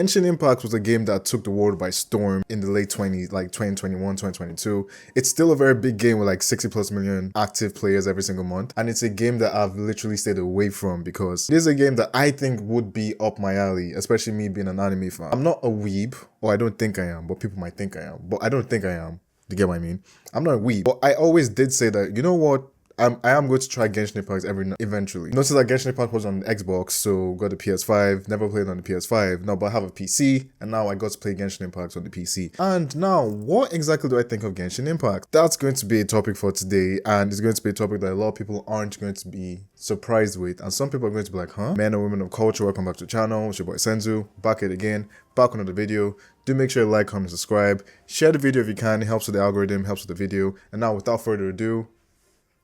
GENSHIN IMPACT was a game that took the world by storm in the late 20s, like 2021, 2022. It's still a very big game with like 60 plus million active players every single month. And it's a game that I've literally stayed away from because it is a game that I think would be up my alley, especially me being an anime fan. I'm not a weeb, or I don't think I am, but people might think I am. But I don't think I am. You get what I mean? I'm not a weeb. But I always did say that, you know what? I am going to try Genshin Impact eventually. Notice that Genshin Impact was on the Xbox, so got the PS5, never played on the PS5. No, but I have a PC, and now I got to play Genshin Impact on the PC. And now, what exactly do I think of Genshin Impact? That's going to be a topic for today, and it's going to be a topic that a lot of people aren't going to be surprised with, and some people are going to be like, huh? Men and women of culture, welcome back to the channel. It's your boy Senzu, back at it again, back on another video. Do make sure you like, comment, subscribe. Share the video if you can, it helps with the algorithm, helps with the video. And now, without further ado,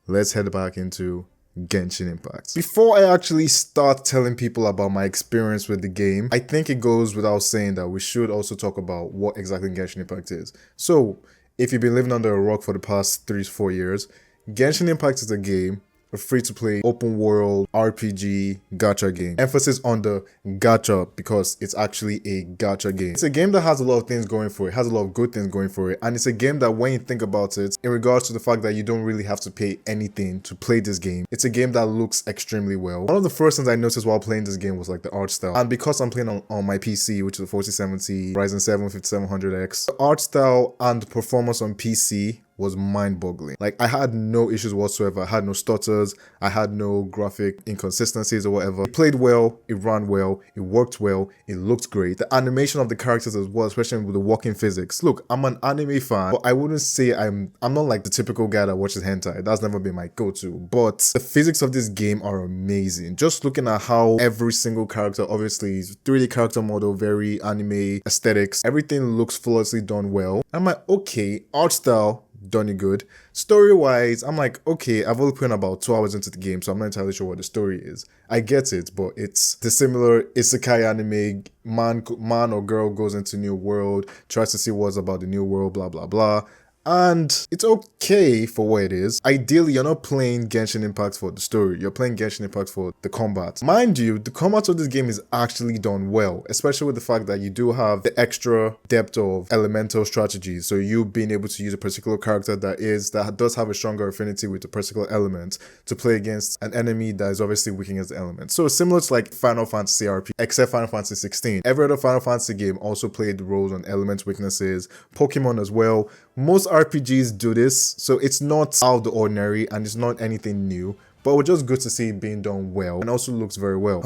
let's head back into Genshin Impact. Before I actually start telling people about my experience with the game, I think it goes without saying that we should also talk about what exactly Genshin Impact is. So, if you've been living under a rock for the past 3 to 4 years, Genshin Impact is a game, a free-to-play, open-world, RPG, gacha game. Emphasis on the gacha because it's actually a gacha game. It's a game that has a lot of things going for it, has a lot of good things going for it, and it's a game that when you think about it, in regards to the fact that you don't really have to pay anything to play this game, it's a game that looks extremely well. One of the first things I noticed while playing this game was like the art style, and because I'm playing on my PC, which is a 4070 Ryzen 7 5700X, the art style and the performance on PC was mind-boggling. Like, I had no issues whatsoever. I had no stutters. I had no graphic inconsistencies or whatever. It played well. It ran well. It worked well. It looked great. The animation of the characters as well, especially with the walking physics. Look, I'm an anime fan, but I wouldn't say I'm not like the typical guy that watches hentai. That's never been my go-to. But the physics of this game are amazing. Just looking at how every single character, obviously, 3D character model, very anime aesthetics. Everything looks flawlessly done well. I'm like, okay, art style, done it good. Story-wise, I'm like, okay, I've only put in about 2 hours into the game, so I'm not entirely sure what the story is. I get it, but it's the similar isekai anime, man or girl goes into new world, tries to see what's about the new world, blah, blah, blah. And it's okay for what it is. Ideally, you're not playing Genshin Impact for the story. You're playing Genshin Impact for the combat. Mind you, the combat of this game is actually done well, especially with the fact that you do have the extra depth of elemental strategies. So you being able to use a particular character that does have a stronger affinity with a particular element to play against an enemy that is obviously weak against the element. So similar to like Final Fantasy RPG, except Final Fantasy 16. Every other Final Fantasy game also played roles on element weaknesses. Pokemon as well. Most RPGs do this, so it's not out of the ordinary and it's not anything new, but we're just good to see it being done well and also looks very well.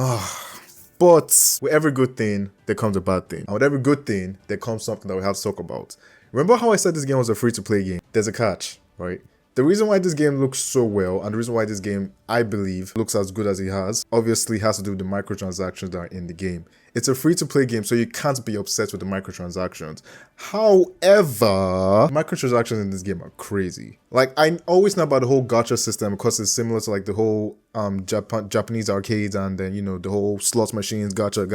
But with every good thing, there comes a bad thing. And with every good thing, there comes something that we have to talk about. Remember how I said this game was a free-to-play game? There's a catch, right? The reason why this game looks so well, and the reason why this game, I believe, looks as good as it has, obviously has to do with the microtransactions that are in the game. It's a free-to-play game, so you can't be obsessed with the microtransactions. However, microtransactions in this game are crazy. Like, I always know about the whole gacha system because it's similar to like the whole Japanese arcades and then, you know, the whole slot machines, gacha.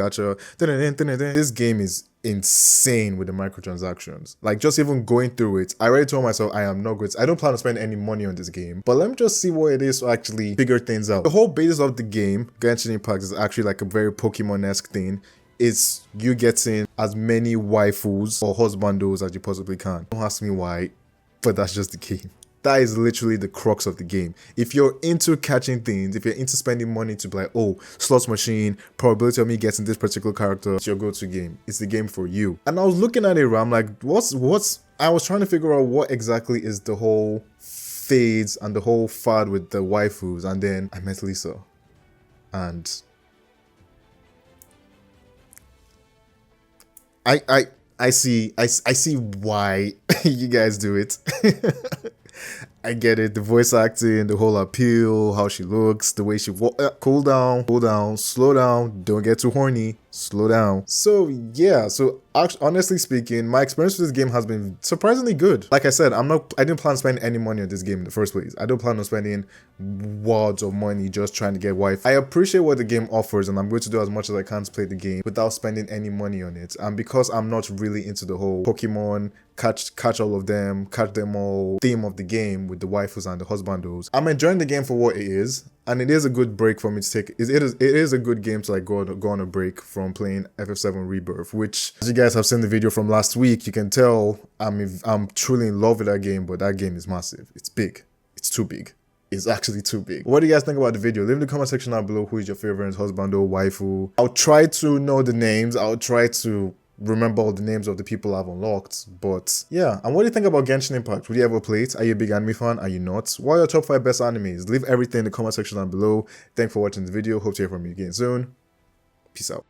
This game is insane with the microtransactions. Like, just even going through it, I already told myself I don't plan to spend any money on this game, but let me just see what it is to actually figure things out. The whole basis of the game, Genshin Impact, is actually like a very Pokemon-esque thing. It's you getting as many waifus or husbandos as you possibly can. Don't ask me why, but that's just the game. That is literally the crux of the game. If you're into catching things, if you're into spending money to be like, oh, slot machine, probability of me getting this particular character, it's your go-to game. It's the game for you. And I was looking at it, I'm like, I was trying to figure out what exactly is the whole phase and the whole fad with the waifus, and then I met Lisa. And I see why you guys do it. I get it. The voice acting, the whole appeal, how she looks, the way she cool down, slow down, don't get too horny, slow down. So yeah, honestly speaking, my experience with this game has been surprisingly good. Like I said, I didn't plan to spend any money on this game in the first place. I don't plan on spending wads of money just trying to get wife. I appreciate what the game offers and I'm going to do as much as I can to play the game without spending any money on it. And because I'm not really into the whole Pokemon catch all of them, catch them all theme of the game, with the waifus and the husbandos. I'm enjoying the game for what it is, and it is a good break for me to take. It is a good game to like go on a break from playing FF7 Rebirth, which, as you guys have seen the video from last week, you can tell I'm truly in love with that game, but that game is massive. It's big. It's too big. It's actually too big. What do you guys think about the video? Leave in the comment section down below who is your favorite husband or waifu. I'll try to know the names. I'll try to remember all the names of the people I've unlocked. But yeah, and what do you think about Genshin Impact? Would you ever play it? Are you a big anime fan? Are you not? What are your top 5 best animes? Leave everything in the comment section down below. Thanks for watching the video. Hope to hear from you again soon. Peace out.